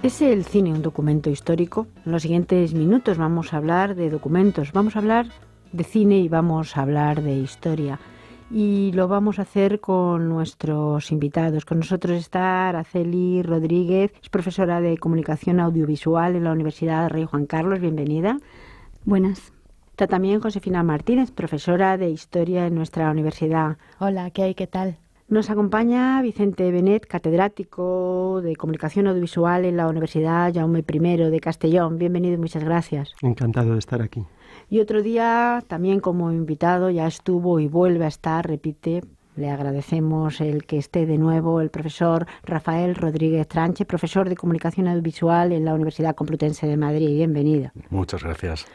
¿Es el cine un documento histórico? En los siguientes minutos vamos a hablar de documentos, vamos a hablar de cine y vamos a hablar de historia. Y lo vamos a hacer con nuestros invitados. Con nosotros está Araceli Rodríguez, es profesora de Comunicación Audiovisual en la Universidad Rey Juan Carlos. Bienvenida. Buenas. Está también Josefina Martínez, profesora de Historia en nuestra universidad. Hola, ¿qué hay? ¿Qué tal? Nos acompaña Vicente Benet, catedrático de Comunicación Audiovisual en la Universidad Jaume I de Castellón. Bienvenido y muchas gracias. Encantado de estar aquí. Y otro día, también como invitado, ya estuvo y vuelve a estar, repite, le agradecemos el que esté de nuevo, el profesor Rafael Rodríguez Tranche, profesor de Comunicación Audiovisual en la Universidad Complutense de Madrid. Bienvenido. Muchas gracias.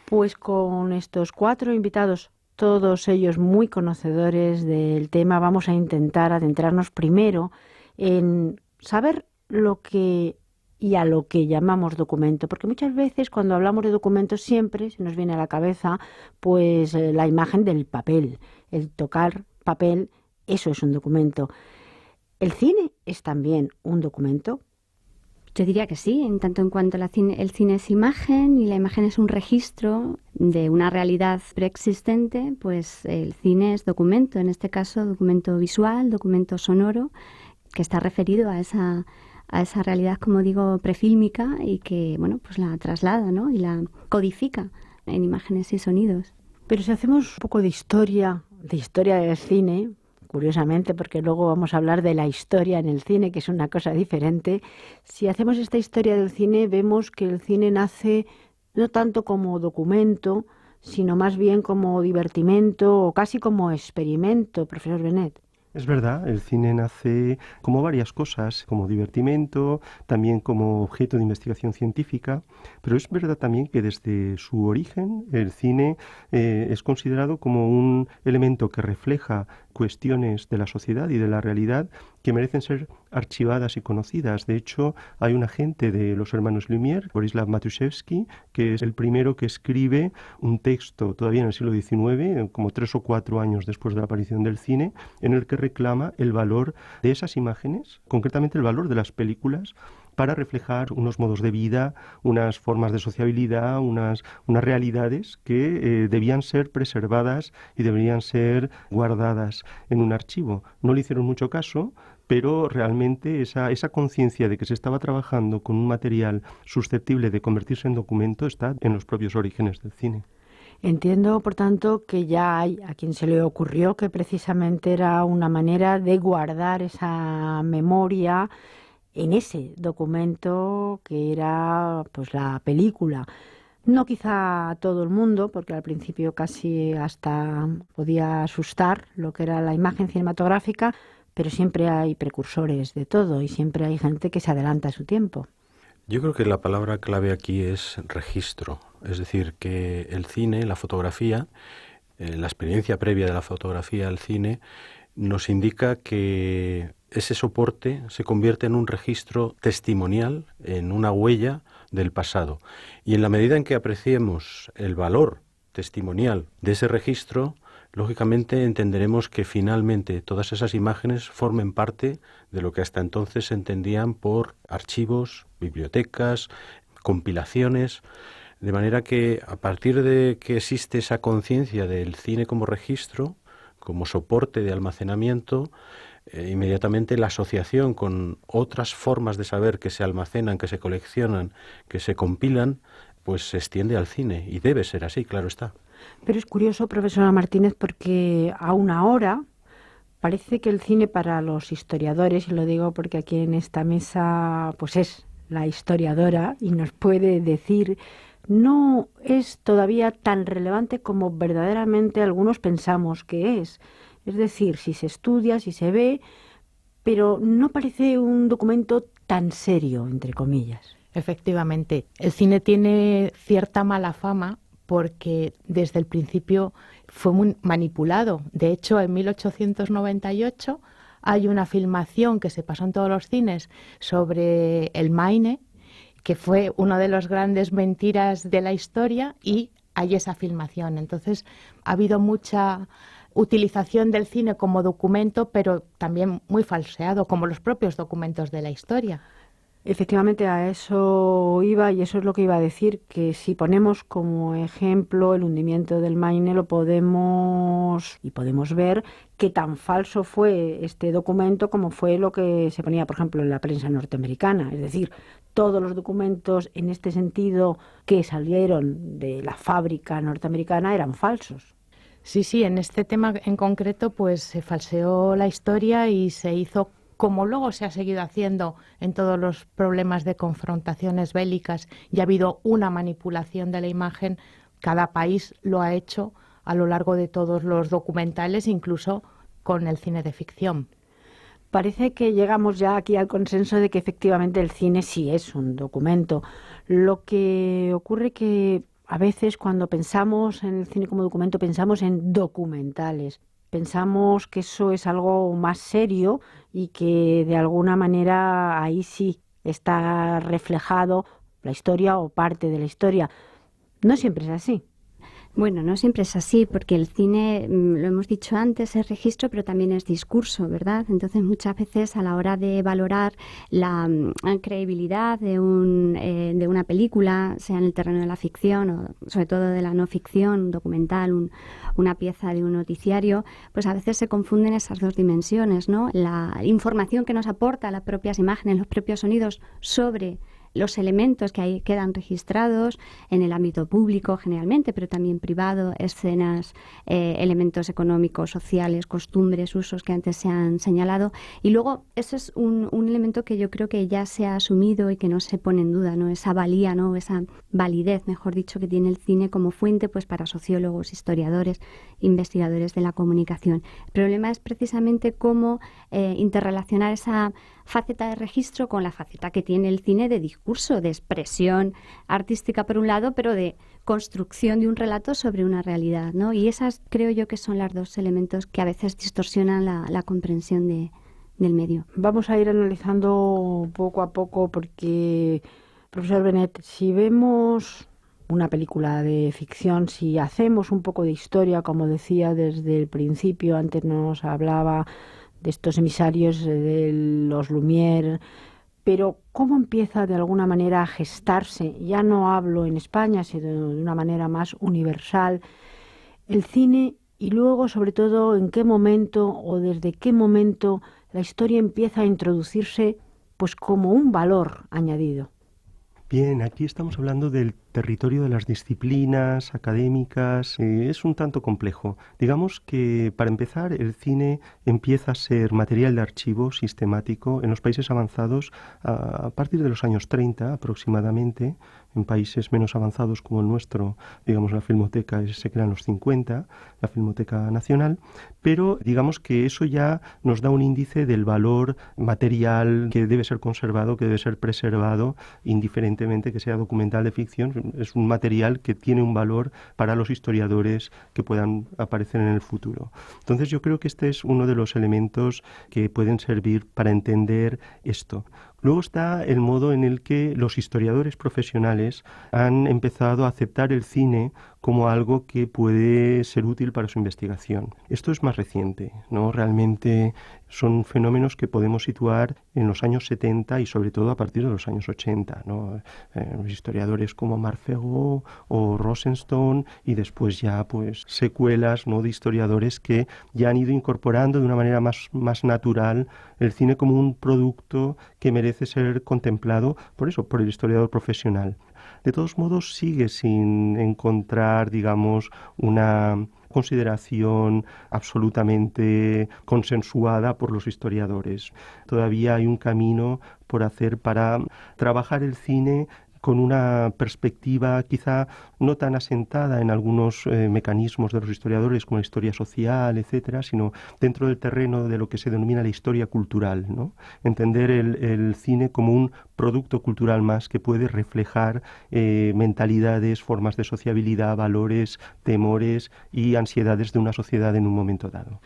Pues con estos 4 invitados, todos ellos muy conocedores del tema, vamos a intentar adentrarnos primero en saber lo que y a lo que llamamos documento, porque muchas veces cuando hablamos de documentos siempre se nos viene a la cabeza pues la imagen del papel, el tocar papel, eso es un documento. ¿El cine es también un documento? Yo diría que sí, en tanto en cuanto el cine es imagen y la imagen es un registro de una realidad preexistente, pues el cine es documento, en este caso documento visual, documento sonoro, que está referido a esa realidad, como digo, prefílmica y que, bueno, pues la traslada, ¿no? Y la codifica en imágenes y sonidos. Pero si hacemos un poco de historia del cine, curiosamente, porque luego vamos a hablar de la historia en el cine, que es una cosa diferente. Si hacemos esta historia del cine, vemos que el cine nace no tanto como documento, sino más bien como divertimento o casi como experimento, profesor Benet. Es verdad, el cine nace como varias cosas, como divertimento, también como objeto de investigación científica, pero es verdad también que desde su origen el cine es considerado como un elemento que refleja cuestiones de la sociedad y de la realidad que merecen ser archivadas y conocidas. De hecho, hay un agente de los hermanos Lumière, Borislav Matuszewski, que es el primero que escribe un texto todavía en el siglo XIX, como 3 o 4 años después de la aparición del cine, en el que reclama el valor de esas imágenes, concretamente el valor de las películas, para reflejar unos modos de vida, unas formas de sociabilidad, unas realidades que debían ser preservadas y deberían ser guardadas en un archivo. No le hicieron mucho caso, pero realmente esa conciencia de que se estaba trabajando con un material susceptible de convertirse en documento está en los propios orígenes del cine. Entiendo, por tanto, que ya hay a quien se le ocurrió que precisamente era una manera de guardar esa memoria en ese documento que era pues la película. No quizá a todo el mundo, porque al principio casi hasta podía asustar lo que era la imagen cinematográfica, pero siempre hay precursores de todo y siempre hay gente que se adelanta a su tiempo. Yo creo que la palabra clave aquí es registro, es decir, que el cine, la fotografía, la experiencia previa de la fotografía al cine nos indica que ese soporte se convierte en un registro testimonial, en una huella del pasado. Y en la medida en que apreciemos el valor testimonial de ese registro, lógicamente entenderemos que finalmente todas esas imágenes formen parte de lo que hasta entonces se entendían por archivos, bibliotecas, compilaciones, de manera que a partir de que existe esa conciencia del cine como registro, como soporte de almacenamiento, inmediatamente la asociación con otras formas de saber que se almacenan, que se coleccionan, que se compilan, pues se extiende al cine y debe ser así, claro está. Pero es curioso, profesora Martínez, porque aún ahora parece que el cine para los historiadores, y lo digo porque aquí en esta mesa pues es la historiadora y nos puede decir, no es todavía tan relevante como verdaderamente algunos pensamos que es. Es decir, si se estudia, si se ve, pero no parece un documento tan serio, entre comillas. Efectivamente, el cine tiene cierta mala fama porque desde el principio fue muy manipulado. De hecho, en 1898 hay una filmación que se pasó en todos los cines sobre el Maine, que fue una de las grandes mentiras de la historia, y hay esa filmación. Entonces, ha habido mucha utilización del cine como documento, pero también muy falseado, como los propios documentos de la historia. Efectivamente, a eso iba y eso es lo que iba a decir, que si ponemos como ejemplo el hundimiento del Maine, lo podemos ver qué tan falso fue este documento como fue lo que se ponía, por ejemplo, en la prensa norteamericana. Es decir, todos los documentos en este sentido que salieron de la fábrica norteamericana eran falsos. Sí, sí, en este tema en concreto pues se falseó la historia y se hizo como luego se ha seguido haciendo en todos los problemas de confrontaciones bélicas y ha habido una manipulación de la imagen, cada país lo ha hecho a lo largo de todos los documentales, incluso con el cine de ficción. Parece que llegamos ya aquí al consenso de que efectivamente el cine sí es un documento. Lo que ocurre que a veces cuando pensamos en el cine como documento pensamos en documentales. Pensamos que eso es algo más serio y que de alguna manera ahí sí está reflejado la historia o parte de la historia. No siempre es así. Bueno, no siempre es así, porque el cine, lo hemos dicho antes, es registro, pero también es discurso, ¿verdad? Entonces, muchas veces a la hora de valorar la credibilidad de una película, sea en el terreno de la ficción o sobre todo de la no ficción, un documental, una pieza de un noticiario, pues a veces se confunden esas dos dimensiones, ¿no? La información que nos aporta las propias imágenes, los propios sonidos sobre los elementos que ahí quedan registrados en el ámbito público generalmente, pero también privado, escenas, elementos económicos, sociales, costumbres, usos que antes se han señalado. Y luego eso es un elemento que yo creo que ya se ha asumido y que no se pone en duda, ¿no? Esa valía, ¿no? Esa validez, mejor dicho, que tiene el cine como fuente pues para sociólogos, historiadores, investigadores de la comunicación. El problema es precisamente cómo interrelacionar esa faceta de registro con la faceta que tiene el cine de discurso, de expresión artística por un lado, pero de construcción de un relato sobre una realidad, ¿no? Y esas creo yo que son los dos elementos que a veces distorsionan la comprensión del medio. Vamos a ir analizando poco a poco porque, profesor Benet, si vemos una película de ficción, si hacemos un poco de historia, como decía desde el principio, antes nos hablaba de estos emisarios de los Lumière, pero ¿cómo empieza de alguna manera a gestarse? Ya no hablo en España, sino de una manera más universal, el cine y luego, sobre todo, en qué momento o desde qué momento la historia empieza a introducirse pues como un valor añadido. Bien, aquí estamos hablando del territorio de las disciplinas académicas. Es un tanto complejo. Digamos que, para empezar, el cine empieza a ser material de archivo sistemático en los países avanzados a partir de los años 30 aproximadamente. En países menos avanzados como el nuestro, digamos, la Filmoteca se crea en los 50, la Filmoteca Nacional, pero digamos que eso ya nos da un índice del valor material que debe ser conservado, que debe ser preservado, indiferentemente que sea documental de ficción. Es un material que tiene un valor para los historiadores que puedan aparecer en el futuro. Entonces yo creo que este es uno de los elementos que pueden servir para entender esto. Luego está el modo en el que los historiadores profesionales han empezado a aceptar el cine como algo que puede ser útil para su investigación. Esto es más reciente, ¿no? Realmente son fenómenos que podemos situar en los años 70 y sobre todo a partir de los años 80, ¿no? Historiadores como Marc Ferraud o Rosenstone y después ya pues secuelas, ¿no?, de historiadores que ya han ido incorporando de una manera más natural el cine como un producto que merece ser contemplado por el historiador profesional. De todos modos, sigue sin encontrar, digamos, una consideración absolutamente consensuada por los historiadores. Todavía hay un camino por hacer para trabajar el cine con una perspectiva quizá no tan asentada en algunos mecanismos de los historiadores como la historia social, etcétera, sino dentro del terreno de lo que se denomina la historia cultural, ¿no? Entender el cine como un producto cultural más que puede reflejar mentalidades, formas de sociabilidad, valores, temores y ansiedades de una sociedad en un momento dado.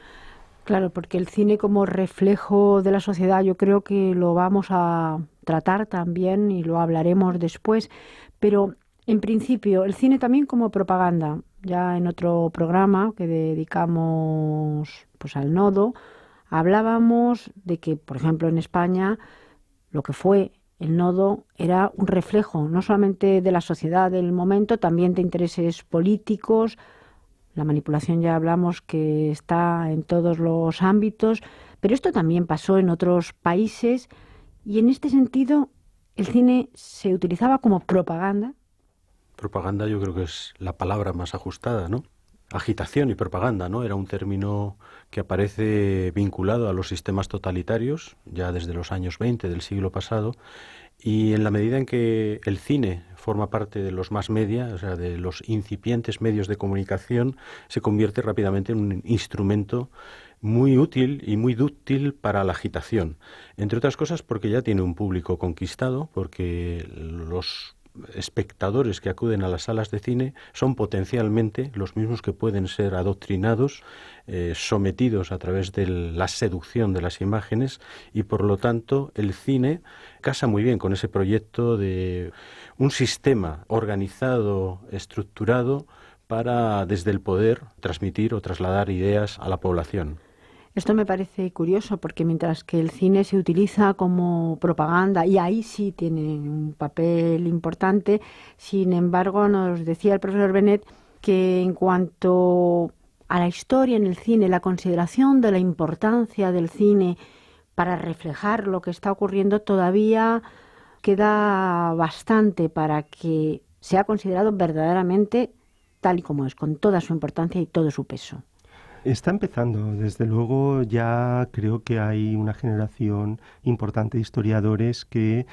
Claro, porque el cine como reflejo de la sociedad yo creo que lo vamos a tratar también y lo hablaremos después, pero en principio el cine también como propaganda. Ya en otro programa que dedicamos pues al nodo hablábamos de que, por ejemplo, en España lo que fue el nodo era un reflejo no solamente de la sociedad del momento, también de intereses políticos. La manipulación ya hablamos que está en todos los ámbitos, pero esto también pasó en otros países y en este sentido el cine se utilizaba como propaganda. Propaganda yo creo que es la palabra más ajustada, ¿no? Agitación y propaganda, ¿no? Era un término que aparece vinculado a los sistemas totalitarios ya desde los años 20 del siglo pasado, y en la medida en que el cine forma parte de los mass media, o sea, de los incipientes medios de comunicación, se convierte rápidamente en un instrumento muy útil y muy dúctil para la agitación. Entre otras cosas porque ya tiene un público conquistado, porque los espectadores que acuden a las salas de cine son potencialmente los mismos que pueden ser adoctrinados, sometidos a través de la seducción de las imágenes, y por lo tanto el cine casa muy bien con ese proyecto de un sistema organizado, estructurado, para desde el poder transmitir o trasladar ideas a la población. Esto me parece curioso porque mientras que el cine se utiliza como propaganda, y ahí sí tiene un papel importante, sin embargo nos decía el profesor Benet que en cuanto a la historia en el cine, la consideración de la importancia del cine para reflejar lo que está ocurriendo, todavía queda bastante para que sea considerado verdaderamente tal y como es, con toda su importancia y todo su peso. Está empezando, desde luego ya creo que hay una generación importante de historiadores que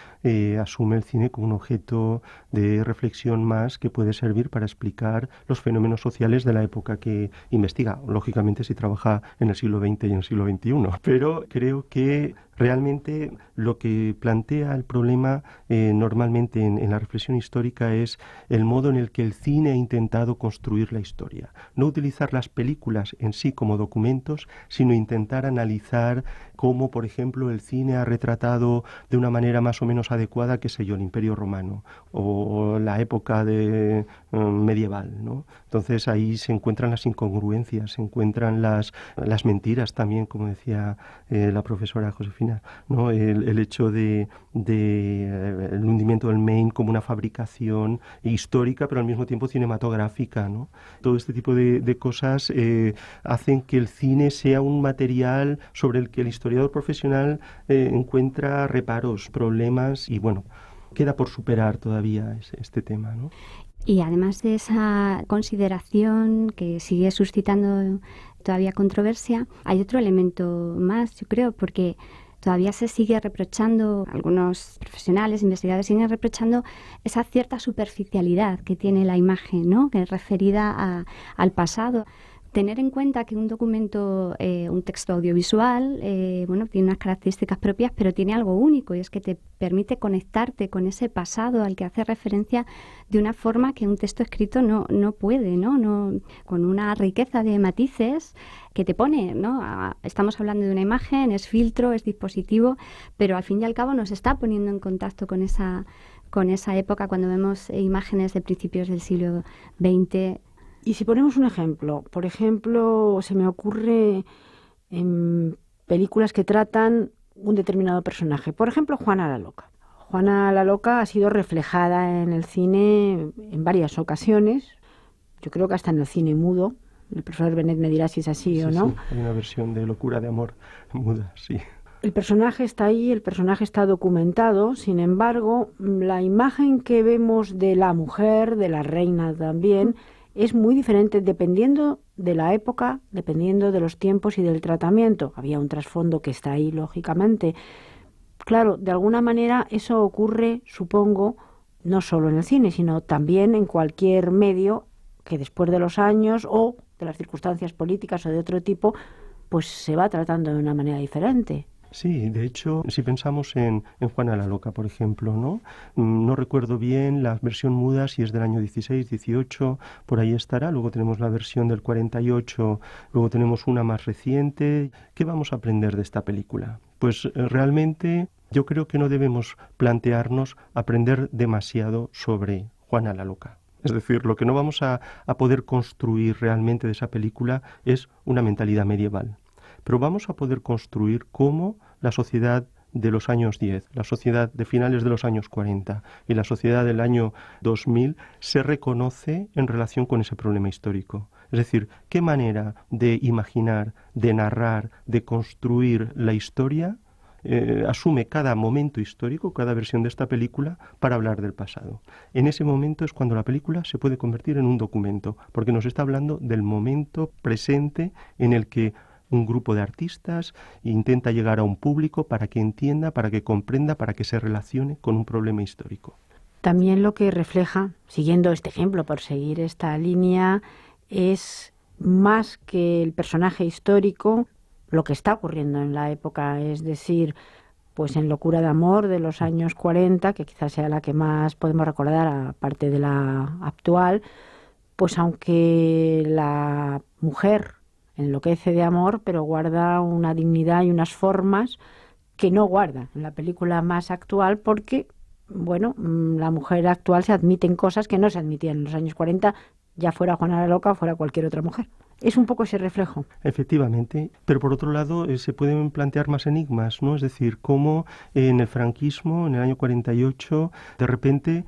asume el cine como un objeto de reflexión más que puede servir para explicar los fenómenos sociales de la época que investiga, lógicamente si trabaja en el siglo XX y en el siglo XXI. Pero creo que realmente lo que plantea el problema normalmente en la reflexión histórica es el modo en el que el cine ha intentado construir la historia. No utilizar las películas en sí como documentos, sino intentar analizar cómo, por ejemplo, el cine ha retratado de una manera más o menos adecuada, qué sé yo, el Imperio Romano o la época medieval, ¿no? Entonces ahí se encuentran las incongruencias, se encuentran las mentiras también, como decía la profesora Josefina, ¿no? El hecho de el hundimiento del Maine como una fabricación histórica, pero al mismo tiempo cinematográfica, ¿no? Todo este tipo de cosas hacen que el cine sea un material sobre el que el historiador profesional encuentra reparos, problemas, y bueno, queda por superar todavía este tema, ¿no? Y además de esa consideración que sigue suscitando todavía controversia, hay otro elemento más, yo creo, porque todavía se sigue reprochando, algunos profesionales, investigadores siguen reprochando esa cierta superficialidad que tiene la imagen, ¿no?, que es referida al pasado. Tener en cuenta que un documento, un texto audiovisual, tiene unas características propias, pero tiene algo único, y es que te permite conectarte con ese pasado al que hace referencia de una forma que un texto escrito no puede, ¿no? Con una riqueza de matices que te pone, ¿no? Estamos hablando de una imagen, es filtro, es dispositivo, pero al fin y al cabo nos está poniendo en contacto con esa época cuando vemos imágenes de principios del siglo XX. Y si ponemos un ejemplo, por ejemplo, se me ocurre en películas que tratan un determinado personaje. Por ejemplo, Juana la Loca. Juana la Loca ha sido reflejada en el cine en varias ocasiones. Yo creo que hasta en el cine mudo. El profesor Benet me dirá si es así o no. Sí, hay una versión de Locura de Amor muda, sí. El personaje está ahí, el personaje está documentado. Sin embargo, la imagen que vemos de la mujer, de la reina también, es muy diferente dependiendo de la época, dependiendo de los tiempos y del tratamiento. Había un trasfondo que está ahí, lógicamente. Claro, de alguna manera eso ocurre, supongo, no solo en el cine, sino también en cualquier medio que después de los años o de las circunstancias políticas o de otro tipo, pues se va tratando de una manera diferente. Sí, de hecho, si pensamos en Juana la Loca, por ejemplo, ¿no? No recuerdo bien la versión muda, si es del año 16, 18, por ahí estará. Luego tenemos la versión del 48, luego tenemos una más reciente. ¿Qué vamos a aprender de esta película? Pues realmente yo creo que no debemos plantearnos aprender demasiado sobre Juana la Loca. Es decir, lo que no vamos a poder construir realmente de esa película es una mentalidad medieval. Pero vamos a poder construir cómo la sociedad de los años 10, la sociedad de finales de los años 40 y la sociedad del año 2000 se reconoce en relación con ese problema histórico. Es decir, qué manera de imaginar, de narrar, de construir la historia asume cada momento histórico, cada versión de esta película, para hablar del pasado. En ese momento es cuando la película se puede convertir en un documento, porque nos está hablando del momento presente en el que un grupo de artistas intenta llegar a un público para que entienda, para que comprenda, para que se relacione con un problema histórico. También lo que refleja, siguiendo este ejemplo, por seguir esta línea, es más que el personaje histórico, lo que está ocurriendo en la época, es decir, pues en Locura de amor de los años 40, que quizás sea la que más podemos recordar, aparte de la actual, pues aunque la mujer enloquece de amor, pero guarda una dignidad y unas formas que no guarda en la película más actual, porque, bueno, la mujer actual se admiten cosas que no se admitían en los años 40, ya fuera Juana la Loca o fuera cualquier otra mujer. Es un poco ese reflejo. Efectivamente, pero por otro lado se pueden plantear más enigmas, ¿no? Es decir, cómo en el franquismo, en el año 48, de repente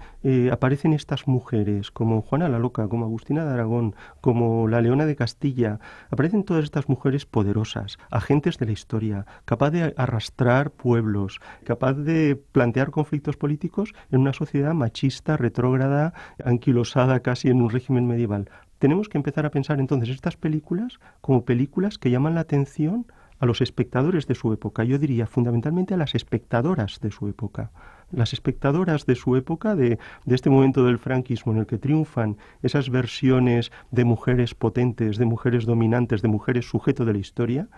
aparecen estas mujeres, como Juana la Loca, como Agustina de Aragón, como la Leona de Castilla. Aparecen todas estas mujeres poderosas, agentes de la historia, capaz de arrastrar pueblos, capaz de plantear conflictos políticos en una sociedad machista, retrógrada, anquilosada casi en un régimen medieval. Tenemos que empezar a pensar entonces estas películas como películas que llaman la atención a los espectadores de su época. Yo diría fundamentalmente a las espectadoras de su época. Las espectadoras de su época, de este momento del franquismo en el que triunfan esas versiones de mujeres potentes, de mujeres dominantes, de mujeres sujeto de la historia,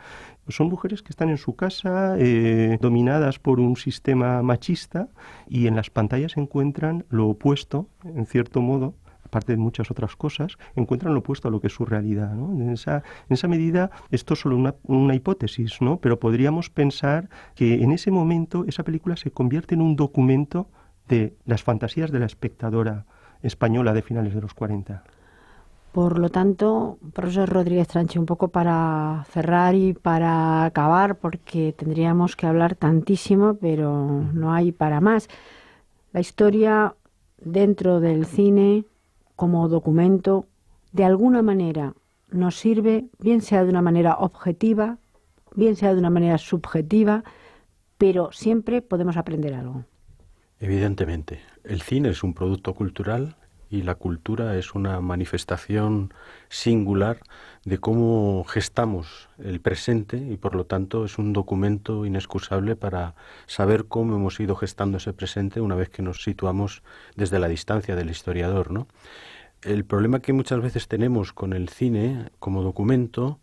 son mujeres que están en su casa dominadas por un sistema machista y en las pantallas encuentran lo opuesto, en cierto modo, aparte de muchas otras cosas, encuentran lo opuesto a lo que es su realidad, ¿no? En esa medida, esto es solo una hipótesis, ¿no? Pero podríamos pensar que en ese momento esa película se convierte en un documento de las fantasías de la espectadora española de finales de los 40. Por lo tanto, profesor Rodríguez Tranche, un poco para cerrar y para acabar, porque tendríamos que hablar tantísimo, pero no hay para más. La historia dentro del cine como documento, de alguna manera nos sirve, bien sea de una manera objetiva, bien sea de una manera subjetiva, pero siempre podemos aprender algo. Evidentemente, el cine es un producto cultural y la cultura es una manifestación singular de cómo gestamos el presente y por lo tanto es un documento inexcusable para saber cómo hemos ido gestando ese presente una vez que nos situamos desde la distancia del historiador, ¿no? El problema que muchas veces tenemos con el cine como documento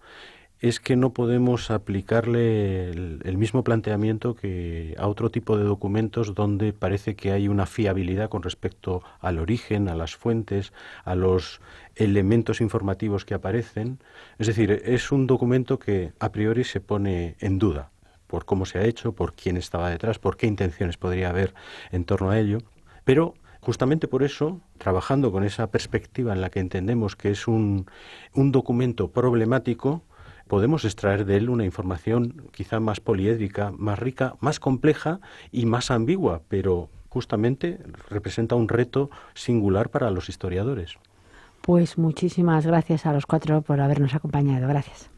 es que no podemos aplicarle el mismo planteamiento que a otro tipo de documentos donde parece que hay una fiabilidad con respecto al origen, a las fuentes, a los elementos informativos que aparecen. Es decir, es un documento que a priori se pone en duda por cómo se ha hecho, por quién estaba detrás, por qué intenciones podría haber en torno a ello. Pero justamente por eso, trabajando con esa perspectiva en la que entendemos que es un documento problemático, podemos extraer de él una información quizá más poliédrica, más rica, más compleja y más ambigua, pero justamente representa un reto singular para los historiadores. Pues muchísimas gracias a los cuatro por habernos acompañado. Gracias.